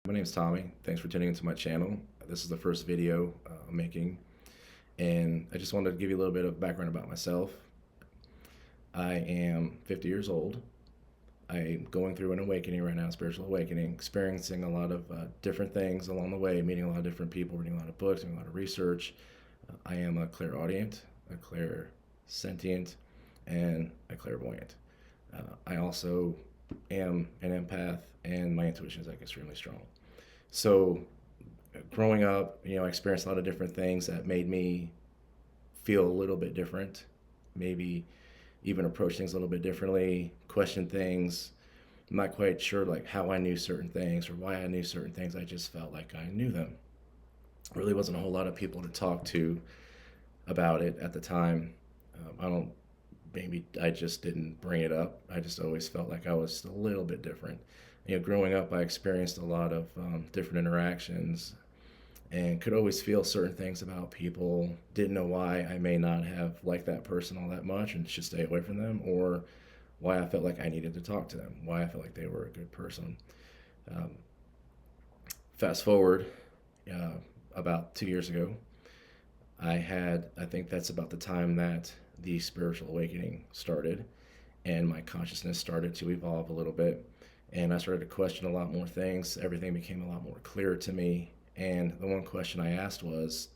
My name is Tommy. Thanks for tuning into my channel. This is the first video I'm making, and I just wanted to give you a little bit of background about myself. I am 50 years old. I'm going through an awakening right now, spiritual awakening, experiencing a lot of different things along the way, meeting a lot of different people, reading a lot of books, doing a lot of research. I am a clairaudient, a clairsentient, and a clairvoyant. I also am an empath, and my intuition is extremely strong. So growing up, I experienced a lot of different things that made me feel a little bit different, maybe even approach things a little bit differently, question things. I'm not quite sure like how I knew certain things or why I knew certain things. I just felt like I knew them. Really wasn't a whole lot of people to talk to about it at the time. I don't, maybe I just didn't bring it up. I just always felt like I was a little bit different. Growing up, I experienced a lot of different interactions and could always feel certain things about people. Didn't know why I may not have liked that person all that much and should stay away from them, or why I felt like I needed to talk to them, why I felt like they were a good person. Um, Fast forward about 2 years ago, I think that's about the time that the spiritual awakening started and my consciousness started to evolve a little bit. And I started to question a lot more things. Everything became a lot more clear to me. And the one question I asked was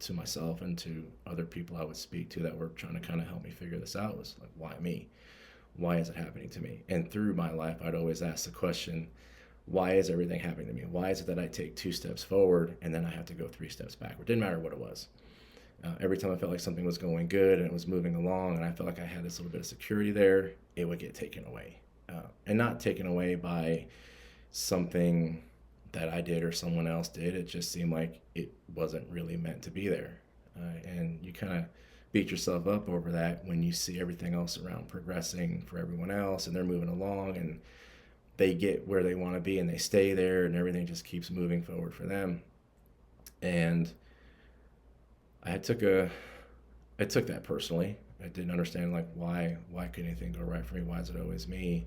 to myself and to other people I would speak to that were trying to kind of help me figure this out was like, why me? Why is it happening to me? And through my life, I'd always ask the question, why is everything happening to me? Why is it that I take 2 steps forward and then I have to go 3 steps backward? Didn't matter what it was. Every time I felt like something was going good and it was moving along and I felt like I had this little bit of security there, it would get taken away. And not taken away by something that I did or someone else did. It just seemed like it wasn't really meant to be there. And you kind of beat yourself up over that when you see everything else around progressing for everyone else and they're moving along and they get where they want to be and they stay there and everything just keeps moving forward for them. And I took that personally. I didn't understand like why could anything go right for me? Why is it always me?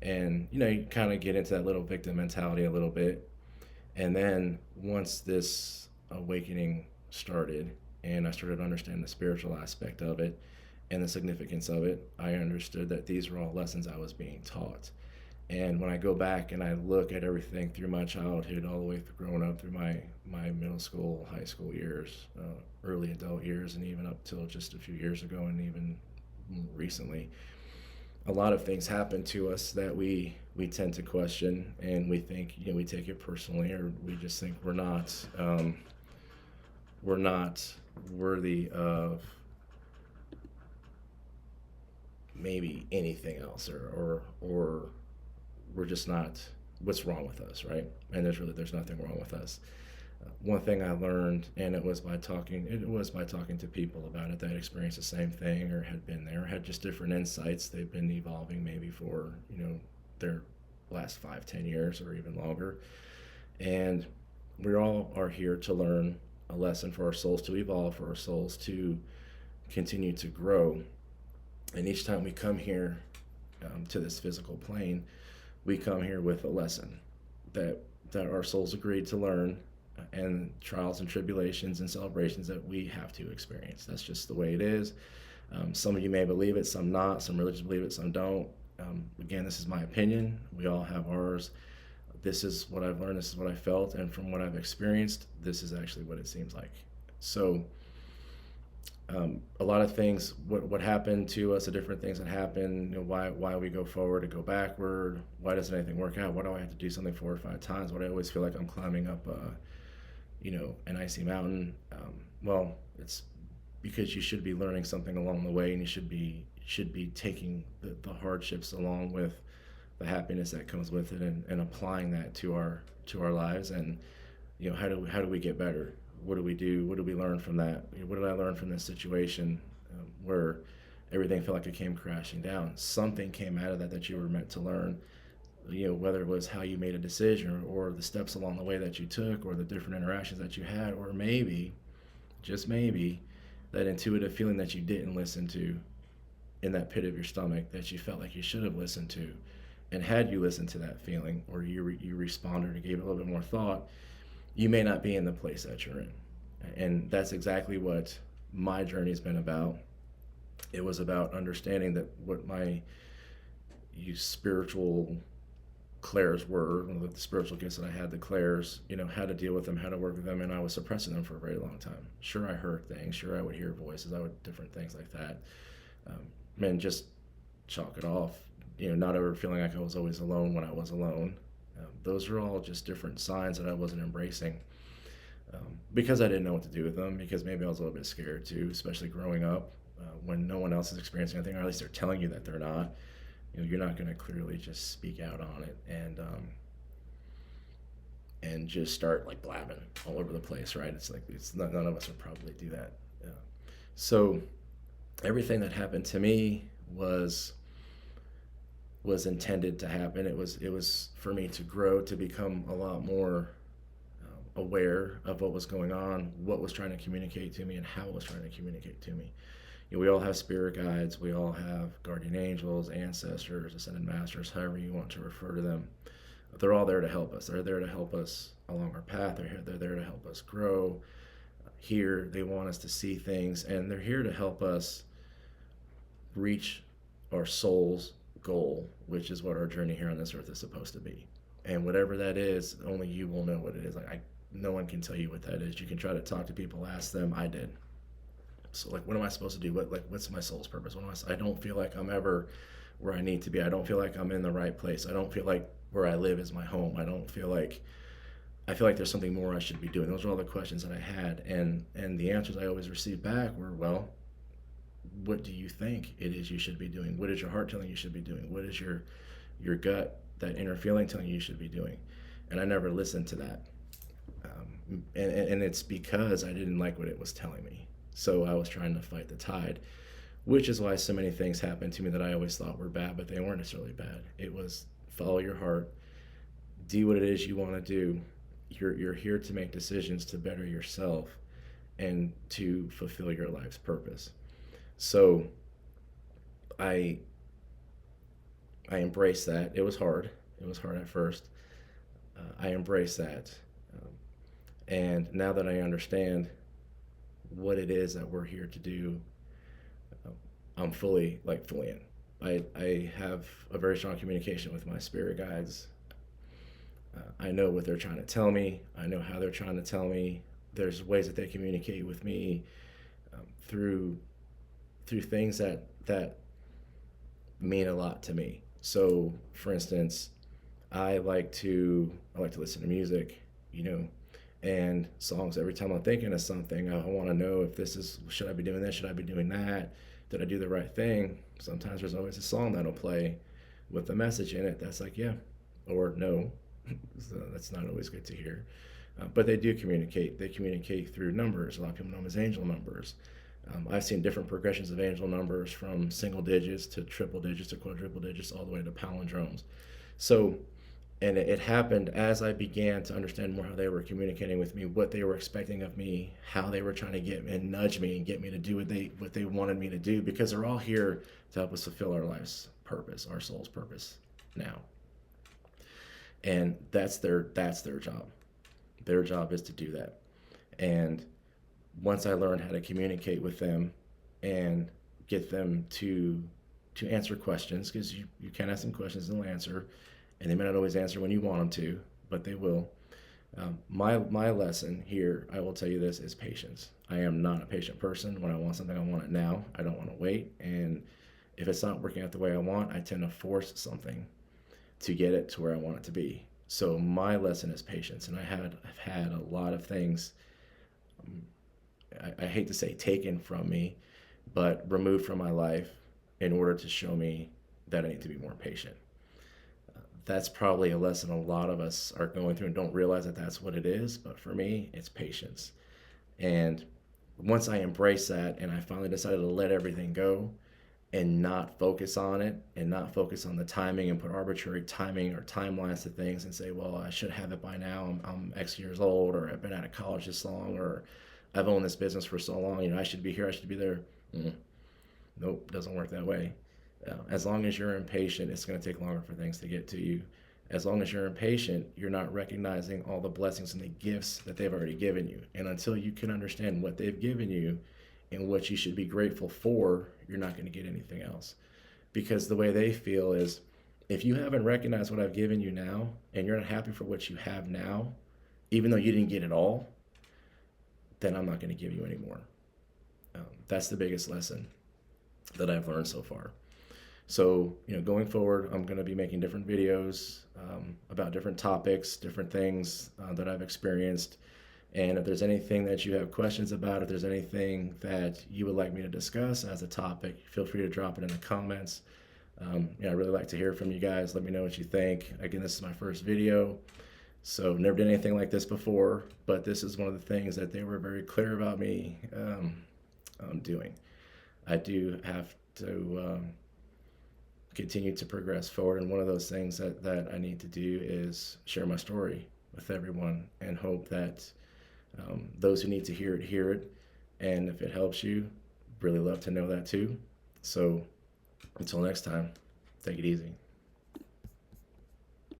And you kind of get into that little victim mentality a little bit. And then once this awakening started and I started to understand the spiritual aspect of it and the significance of it, I understood that these were all lessons I was being taught. And when I go back and I look at everything through my childhood, all the way through growing up through my middle school, high school years, early adult years, and even up till just a few years ago and even recently, a lot of things happen to us that we tend to question and we think, we take it personally, or we just think we're not worthy of maybe anything else, or we're just not, what's wrong with us, right? And there's nothing wrong with us. One thing I learned, and it was by talking to people about it that experienced the same thing or had been there, had just different insights. They've been evolving maybe for their last 5-10 years or even longer, and we all are here to learn a lesson for our souls to evolve, for our souls to continue to grow. And each time we come here to this physical plane, we come here with a lesson that our souls agreed to learn, and trials and tribulations and celebrations that we have to experience. That's just the way it is. Some of you may believe it, some not. Some religions believe it, some don't. Again, this is my opinion. We all have ours. This is what I've learned. This is what I felt. And from what I've experienced, this is actually what it seems like. So a lot of things, what happened to us, the different things that happen, why we go forward and go backward, why doesn't anything work out, why do I have to do something 4 or 5 times, why do I always feel like I'm climbing up an icy mountain. Well, it's because you should be learning something along the way, and you should be taking the hardships along with the happiness that comes with it, and applying that to our lives. And how do we get better? What do we do? What do we learn from that? What did I learn from this situation where everything felt like it came crashing down? Something came out of that you were meant to learn. Whether it was how you made a decision, or the steps along the way that you took, or the different interactions that you had, or maybe, just maybe, that intuitive feeling that you didn't listen to in that pit of your stomach that you felt like you should have listened to. And had you listened to that feeling, or you responded or gave it a little bit more thought, you may not be in the place that you're in. And that's exactly what my journey's been about. It was about understanding that what my spiritual clairs were, the spiritual gifts that I had, the clairs, how to deal with them, how to work with them, and I was suppressing them for a very long time. Sure, I heard things. Sure, I would hear voices. I would different things like that. And just chalk it off. Not ever feeling like I was always alone when I was alone. Those are all just different signs that I wasn't embracing. Because I didn't know what to do with them, because maybe I was a little bit scared too, especially growing up when no one else is experiencing anything, or at least they're telling you that they're not. You're not going to clearly just speak out on it and just start like blabbing all over the place, right? It's like none of us would probably do that. So everything that happened to me was intended to happen. It was for me to grow, to become a lot more aware of what was going on, what was trying to communicate to me, and how it was trying to communicate to me. We all have spirit guides, we all have guardian angels, ancestors, ascended masters, however you want to refer to them. They're all there to help us. They're there to help us along our path. They're there to help us grow. Here, they want us to see things, and they're here to help us reach our soul's goal, which is what our journey here on this earth is supposed to be. And whatever that is, only you will know what it is. No one can tell you what that is. You can try to talk to people, ask them. I did. So what am I supposed to do? What's my soul's purpose? I don't feel like I'm ever where I need to be. I don't feel like I'm in the right place. I don't feel like where I live is my home. I feel like there's something more I should be doing. Those are all the questions that I had. And the answers I always received back were, well, what do you think it is you should be doing? What is your heart telling you should be doing? What is your gut, that inner feeling telling you should be doing? And I never listened to that. And it's because I didn't like what it was telling me. So I was trying to fight the tide, which is why so many things happened to me that I always thought were bad, but they weren't necessarily bad. It was follow your heart, do what it is you want to do. You're here to make decisions to better yourself and to fulfill your life's purpose. So I embraced that. It was hard. It was hard at first. I embraced that. And now that I understand what it is that we're here to do, I'm fully in. I have a very strong communication with my spirit guides. I know what they're trying to tell me. I know how they're trying to tell me. There's ways that they communicate with me through things that mean a lot to me. So, for instance, I like to listen to music, and songs. Every time I'm thinking of something, I want to know if should I be doing this? Should I be doing that? Did I do the right thing? Sometimes there's always a song that'll play with a message in it that's like, yeah, or no. So that's not always good to hear. But they do communicate. They communicate through numbers. A lot of people know them as angel numbers. I've seen different progressions of angel numbers from single digits to triple digits to quadruple digits all the way to palindromes. So, and it happened as I began to understand more how they were communicating with me, what they were expecting of me, how they were trying to get and nudge me and get me to do what they wanted me to do, because they're all here to help us fulfill our life's purpose, our soul's purpose now. And that's their job. Their job is to do that. And once I learned how to communicate with them and get them to answer questions, because you can ask them questions and they'll answer, and they may not always answer when you want them to, but they will. My lesson here, I will tell you this, is patience. I am not a patient person. When I want something, I want it now. I don't want to wait. And if it's not working out the way I want, I tend to force something to get it to where I want it to be. So my lesson is patience. And I've had a lot of things, I hate to say taken from me, but removed from my life in order to show me that I need to be more patient. That's probably a lesson a lot of us are going through and don't realize that that's what it is. But for me, it's patience. And once I embraced that and I finally decided to let everything go and not focus on it and not focus on the timing and put arbitrary timing or timelines to things and say, well, I should have it by now. I'm X years old, or I've been out of college this long, or I've owned this business for so long. I should be here, I should be there. Nope, doesn't work that way. As long as you're impatient, it's going to take longer for things to get to you. As long as you're impatient, you're not recognizing all the blessings and the gifts that they've already given you. And until you can understand what they've given you and what you should be grateful for, you're not going to get anything else. Because the way they feel is, if you haven't recognized what I've given you now and you're not happy for what you have now, even though you didn't get it all, then I'm not going to give you any more. That's the biggest lesson that I've learned so far. So, going forward, I'm going to be making different videos about different topics, different things that I've experienced. And if there's anything that you have questions about, if there's anything that you would like me to discuss as a topic, feel free to drop it in the comments. I really like to hear from you guys. Let me know what you think. Again, this is my first video, so never did anything like this before, but this is one of the things that they were very clear about me doing. I do have to continue to progress forward, and one of those things that I need to do is share my story with everyone and hope that those who need to hear it, and if it helps you, really love to know that too. So until next time, take it easy.